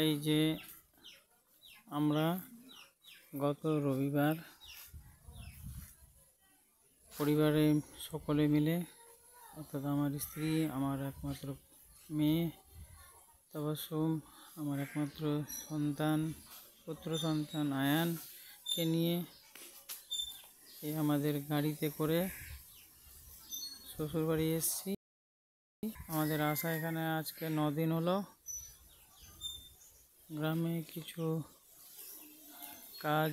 এই যে আমরা গত রবিবার পরিবারে সকলে মিলে অর্থাৎ আমার স্ত্রী, আমার একমাত্র মেয়ে তাবাসসুম, আমার একমাত্র সন্তান পুত্র সন্তান আয়ানকে নিয়ে এই আমাদের গাড়িতে করে শ্বশুরবাড়ি এসেছি। আমাদের আসা এখানে আজকে 9 দিন হলো। গ্রামে কিছু কাজ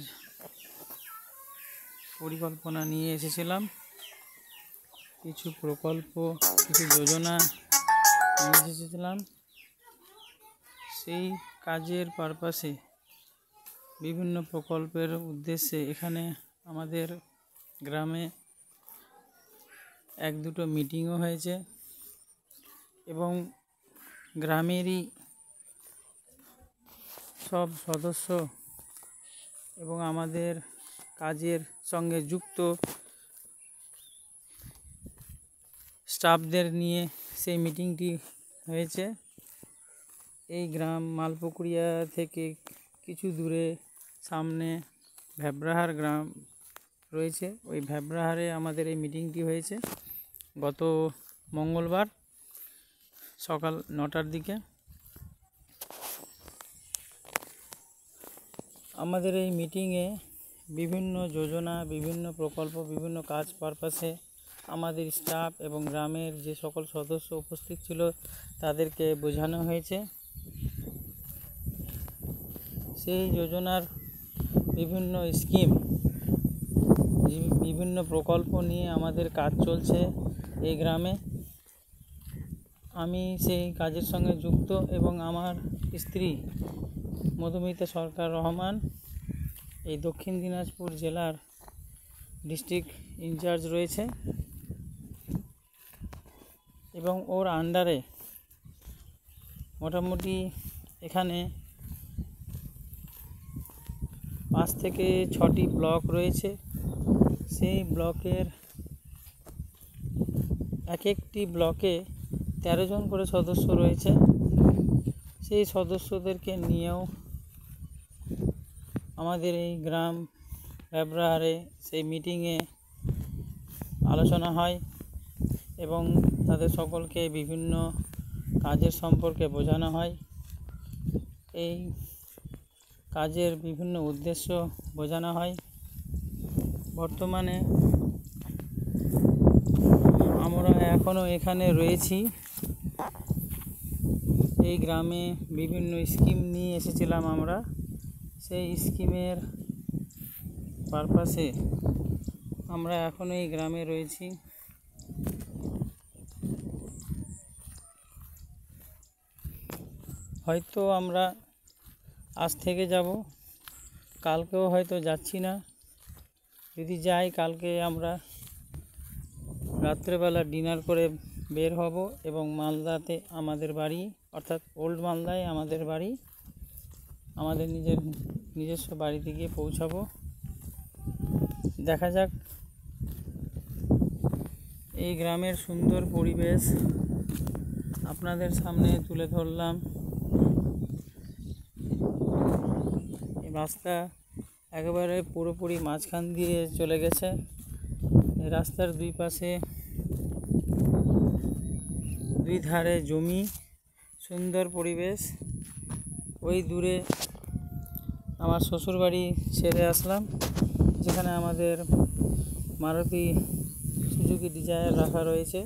পরিকল্পনা নিয়ে এসেছিলাম, কিছু প্রকল্প, কিছু যোজনা নিয়ে এসেছিলাম। সেই কাজের পারপাসে বিভিন্ন প্রকল্পের উদ্দেশ্যে এখানে আমাদের গ্রামে 1-2টো মিটিংও হয়েছে এবং গ্রামেরই সব সদস্য এবং আমাদের কাজের সঙ্গে যুক্ত স্টাফদের নিয়ে সেই মিটিংটি হয়েছে। এই গ্রাম মালপুকুরিয়া থেকে কিছু দূরে সামনে ভ্যাবরাহার গ্রাম রয়েছে, ওই ভ্যাবরাহারে আমাদের এই মিটিংটি হয়েছে গত মঙ্গলবার সকাল 9টার দিকে। আমাদের এই মিটিংয়ে বিভিন্ন যোজনা, বিভিন্ন প্রকল্প, বিভিন্ন কাজ পারপাসে আমাদের স্টাফ এবং গ্রামের যে সকল সদস্য উপস্থিত ছিল তাদেরকে বোঝানো হয়েছে। সেই যোজনার বিভিন্ন স্কিম, বিভিন্ন প্রকল্প নিয়ে আমাদের কাজ চলছে এই গ্রামে। আমি সেই কাজের সঙ্গে যুক্ত এবং আমার স্ত্রী মধুমিতা সরকার রহমান এই দক্ষিণ দিনাজপুর জেলার ডিস্ট্রিক্ট ইনচার্জ রয়েছে এবং ওর আন্ডারে মোটামুটি এখানে 5 থেকে 6টি ব্লক রয়েছে। সেই ব্লকের এক একটি ব্লকে 13 জন করে সদস্য রয়েছে। সেই সদস্যদেরকে নিয়েও আমাদের এই গ্রাম ভ্যাবরাহারে সেই মিটিংয়ে আলোচনা হয় এবং তাদের সকলকে বিভিন্ন কাজের সম্পর্কে বোঝানো হয়। এই কাজের বিভিন্ন উদ্দেশ্য বোঝানো হয়। বর্তমানে আমরা এখনও এখানে রয়েছি। এই গ্রামে বিভিন্ন স্কিম নিয়ে এসেছিলাম আমরা, সেই স্কিমের পারপাসে আমরা এখনও এই গ্রামে রয়েছি। হয়তো আমরা আজ থেকে যাব, কালকেও হয়তো যাচ্ছি না। যদি যাই কালকে আমরা রাত্রেবেলা ডিনার করে বের হব এবং মালদাতে আমাদের বাড়ি, অর্থাৎ ওল্ড মালদায় আমাদের বাড়ি, আমাদের নিজস্ব বাড়িতে গিয়ে পৌঁছাবো। দেখা যাক। এই গ্রামের সুন্দর পরিবেশ আপনাদের সামনে তুলে ধরলাম। এই রাস্তা একেবারে পুরোপুরি মাঝখান দিয়ে চলে গেছে। এই রাস্তার দুই পাশে দুই ধারে জমি, সুন্দর পরিবেশ। ওই দূরে আমার শ্বশুরবাড়ি ছেড়ে আসলাম, যেখানে আমাদের মারুতি সুজুকি ডিজায়ার রাখা রয়েছে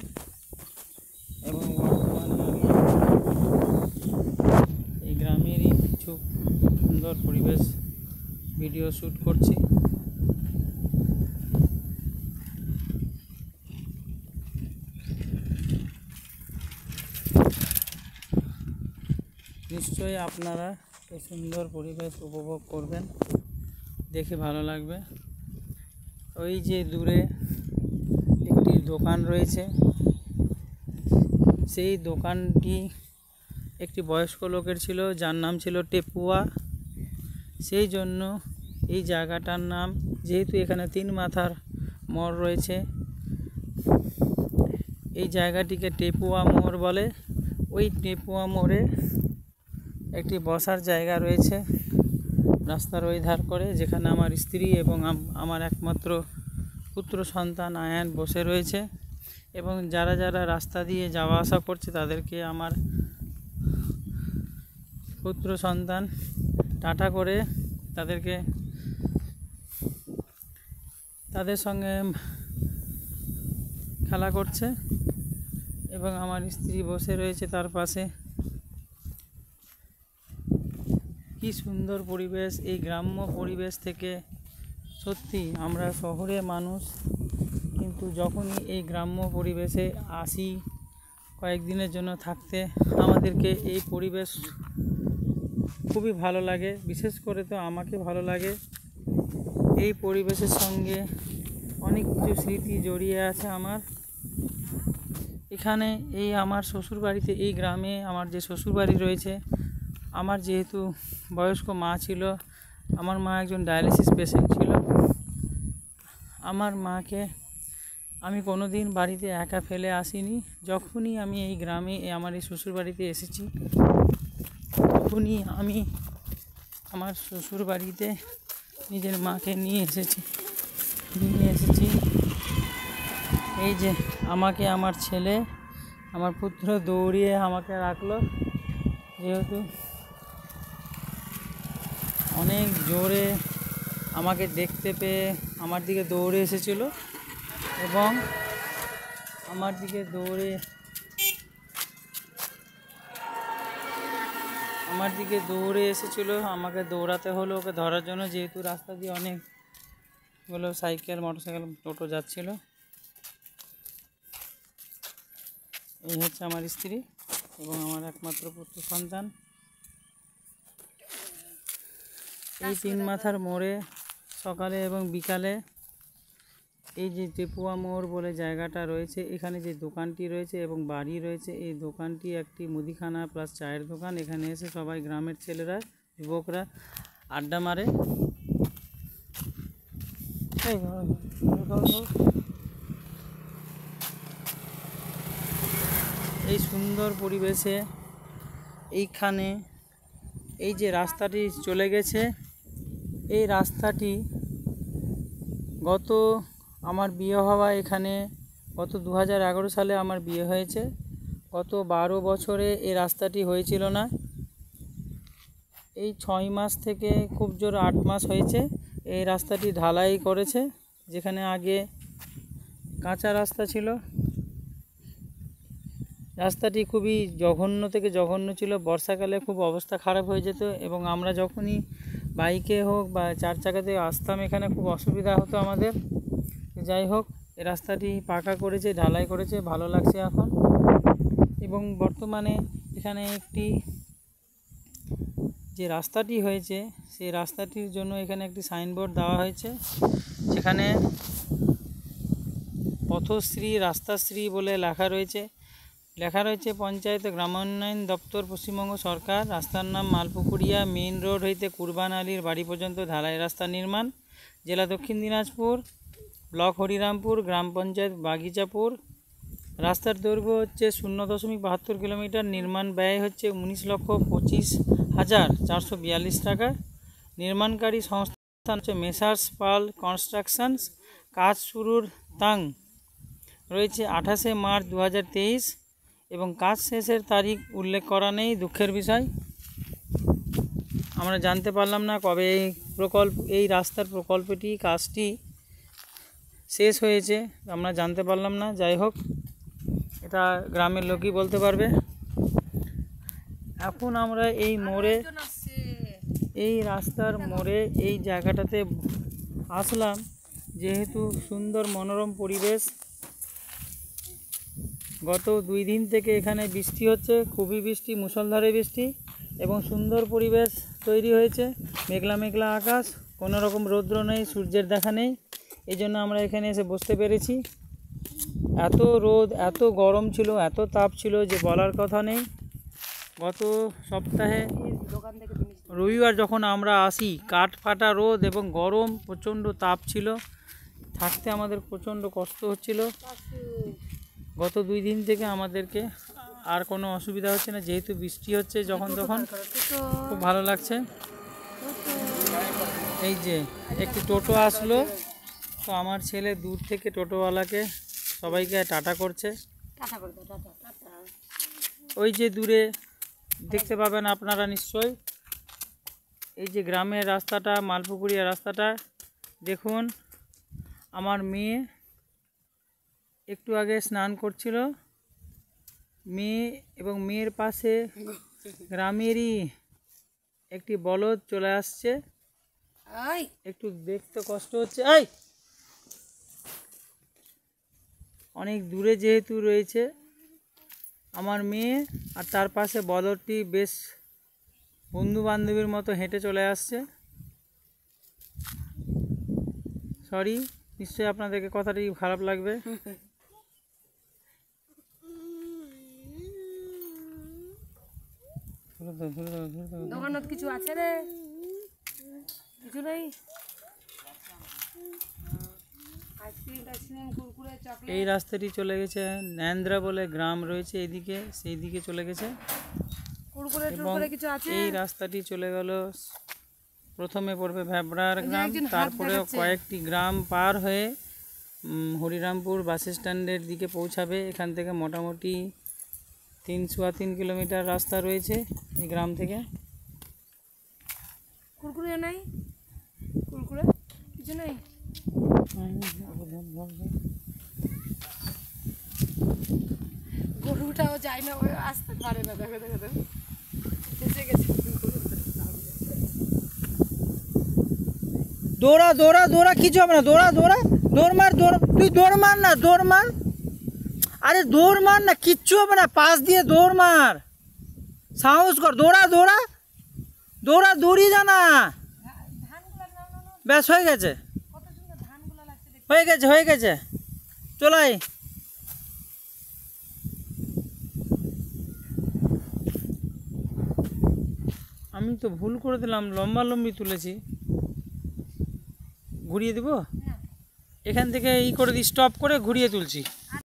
এবং বর্তমানে আমি এই গ্রামেরই কিছু সুন্দর পরিবেশ ভিডিও শ্যুট করছি। নিশ্চয়ই আপনারা এই সুন্দর পরিবেশ উপভোগ করবেন, দেখে ভালো লাগবে। ওই যে দূরে একটি দোকান রয়েছে, সেই দোকানটি একটি বয়স্ক লোকের ছিল, যার নাম ছিল টেপুয়া। সেই জন্য এই জায়গাটার নাম, যেহেতু এখানে 3 মাথার মোড় রয়েছে, এই জায়গাটিকে টেপুয়া মোড় বলে। ওই টেপুয়া মোড়ে একটি বসার জায়গা রয়েছে রাস্তার ওই ধার করে, যেখানে আমার স্ত্রী এবং আমার একমাত্র পুত্র সন্তান আয়ান বসে রয়েছে। এবং যারা যারা রাস্তা দিয়ে যাওয়া আসা করছে তাদেরকে আমার পুত্র সন্তান টাটা করে তাদের সঙ্গে খেলা করছে এবং আমার স্ত্রী বসে রয়েছে তার পাশে। কি সুন্দর পরিবেশ! এই গ্রাম্য পরিবেশ থেকে সত্যি আমরা শহরে মানুষ, কিন্তু যখনই এই গ্রাম্য পরিবেশে আসি কয়েকদিনের জন্য থাকতে, আমাদেরকে এই পরিবেশ খুবই ভালো লাগে। বিশেষ করে তো আমাকে ভালো লাগে। এই পরিবেশের সঙ্গে অনেক কিছু স্মৃতি জড়িয়ে আছে আমার। এখানে এই আমার শ্বশুরবাড়িতে, এই গ্রামে আমার যে শ্বশুরবাড়ি রয়েছে, আমার যেহেতু বয়স্ক মা ছিল, আমার মা একজন ডায়ালিসিস পেশেন্ট ছিল। আমার মাকে আমি কোনো দিন বাড়িতে একা ফেলে আসিনি। যখনই আমি এই গ্রামে আমার এই শ্বশুরবাড়িতে এসেছি, তখনই আমি আমার শ্বশুরবাড়িতে নিজের মাকে নিয়ে এসেছি। এই যে আমাকে আমার ছেলে, আমার পুত্র দৌড়িয়ে আমাকে রাখলো, যেহেতু অনেক জোরে আমাকে দেখতে পেয়ে আমার দিকে দৌড়ে এসেছিল এবং আমার দিকে দৌড়ে এসেছিল। আমাকে দৌড়াতে হলো ওকে ধরার জন্য, যেহেতু রাস্তা দিয়ে অনেকগুলো সাইকেল, মোটরসাইকেল, টোটো যাচ্ছিল। এই হচ্ছে আমার স্ত্রী এবং আমার একমাত্র পুত্র সন্তান। এই 3 মাথার মোড়ে সকালে এবং বিকালে এই যে টেপুয়া মোড় বলে জায়গাটা রয়েছে, এখানে যে দোকানটি রয়েছে এবং বাড়ি রয়েছে, এই দোকানটি একটি মুদিখানা প্লাস চায়ের দোকান। এখানে এসে সবাই গ্রামের ছেলেরা, যুবকরা আড্ডা মারে। এই সুন্দর পরিবেশে এইখানে এই যে রাস্তাটি চলে গেছে, এই রাস্তাটি আমার বিয়ে হওয়া এখানে গত 2011 সালে আমার বিয়ে হয়েছে। গত 12 বছরে এই রাস্তাটি হয়েছিল না। এই 6 মাস থেকে খুব জোর 8 মাস হয়েছে এই রাস্তাটি ঢালাই করেছে, যেখানে আগে কাঁচা রাস্তা ছিল। রাস্তাটি খুবই জঘন্য থেকে জঘন্য ছিল। বর্ষাকালে খুব অবস্থা খারাপ হয়ে যেত এবং আমরা যখনই বাইকে হোক বা 4 চাকাতে আসতাম, এখানে খুব অসুবিধা হতো আমাদের। যাই হোক, এই রাস্তাটি পাকা করেছে, ঢালাই করেছে, ভালো লাগছে এখন। এবং বর্তমানে এখানে একটি যে রাস্তাটি হয়েছে, সেই রাস্তাটির জন্য এখানে একটি সাইনবোর্ড দেওয়া হয়েছে, যেখানে পথশ্রী, রাস্তাশ্রী বলে লেখা রয়েছে পঞ্চায়েত গ্রামোন্নয়ন দপ্তর, পশ্চিমবঙ্গ সরকার। রাস্তার নাম মালপুকুরিয়া। মেইন রোড হইতে কুরবান আলীর বাড়ি পর্যন্ত ঢালাই রাস্তা নির্মাণ। জেলা দক্ষিণ দিনাজপুর, ব্লক হরিরামপুর, গ্রাম পঞ্চায়েত বাগিচাপুর। রাস্তার দৈর্ঘ্য হচ্ছে 0.72 কিলোমিটার। নির্মাণ ব্যয় হচ্ছে 19,25,442 টাকা। নির্মাণকারী সংস্থা হচ্ছে মেসার্স পাল কনস্ট্রাকশনস। কাজ শুরুর তাং রয়েছে 28শে মার্চ 2023 এবং কাজ শেষের তারিখ উল্লেখ করা নেই। দুঃখের বিষয়, আমরা জানতে পারলাম না কবে এই রাস্তার প্রকল্পটি, কাজটি শেষ হয়েছে, আমরা জানতে পারলাম না। যাই হোক, এটা গ্রামের লোকই বলতে পারবে। এখন আমরা এই রাস্তার মোড়ে এই জায়গাটাতে আসলাম, যেহেতু সুন্দর মনোরম পরিবেশ। গত 2 দিন থেকে এখানে বৃষ্টি হচ্ছে, খুবই বৃষ্টি, মুষলধারে বৃষ্টি এবং সুন্দর পরিবেশ তৈরি হয়েছে। মেঘলা মেঘলা আকাশ, কোনো রকম রৌদ্র নেই, সূর্যের দেখা নেই। এই জন্য আমরা এখানে এসে বসতে পেরেছি। এত রোদ, এত গরম ছিল, এত তাপ ছিল যে বলার কথা নেই। গত সপ্তাহে রবিবার যখন আমরা আসি, কাঠ ফাটা রোদ এবং গরম, প্রচণ্ড তাপ ছিল, থাকতে আমাদের প্রচণ্ড কষ্ট হচ্ছিল। গত 2 দিন থেকে আমাদেরকে আর কোনো অসুবিধা হচ্ছে না, যেহেতু বৃষ্টি হচ্ছে যখন তখন, খুব ভালো লাগছে। এই যে একটি টোটো আসলো, তো আমার ছেলে দূর থেকে টোটোওয়ালাকে সবাইকে টাটা করছে। ওই যে দূরে দেখতে পাবেন আপনারা নিশ্চয়ই, এই যে গ্রামের রাস্তাটা, মালপুকুরিয়া রাস্তাটা দেখুন। আমার মেয়ে একটু আগে স্নান করছিল, মেয়ে এবং মেয়ের পাশে গ্রামেরই একটি বলদ চলে আসছে, একটু দেখতে কষ্ট হচ্ছে। অনেক দূরে যেহেতু রয়েছে আমার মেয়ে, আর তার পাশে বলদটি বেশ বন্ধু বান্ধবীর মতো হেঁটে চলে আসছে। সরি, নিশ্চয়ই আপনাদেরকে কথাটি খারাপ লাগবে। দোকানত কিছু আছে রে? কিছু নেই? এই রাস্তাটি চলে গেছে ন্যান্দ্রা বলে গ্রাম রয়েছে এদিকে, সেই দিকে চলে গেছে। এবং এই রাস্তাটি চলে গেল, প্রথমে পড়বে ভ্যাবড়ার গ্রাম, তারপরে কয়েকটি গ্রাম পার হয়ে হরিরামপুর বাস স্ট্যান্ডের দিকে পৌঁছাবে। এখান থেকে মোটামুটি 3.5 কিলোমিটার রাস্তা রয়েছে এই গ্রাম থেকে। কুরকুরে নাই? কুরকুরে কিছু নেই? গরুটাও যায় না, ওই আসতে পারে না। দেখো দেখো দেখো, এসে গেছে। দৌড়া দৌড়া দৌড়া, কিছু হবে না, দৌড়া দৌড়া, দৌড় মার, দৌড়, তুই দৌড় মার না, দৌড় মার, আরে দৌড় মার না, কিচ্ছু হবে না, পাশ দিয়ে দৌড় মার, সাহস কর, দৌড়া দৌড়া দৌড়া, দৌড়িয়ে যা না। ব্যাস হয়ে গেছে, হয়ে গেছে, হয়ে গেছে, চলাই। আমি তো ভুল করে দিলাম, লম্বা লম্বি তুলেছি, ঘুরিয়ে দেবো এখান থেকে, করে দিই, স্টপ করে ঘুরিয়ে তুলছি।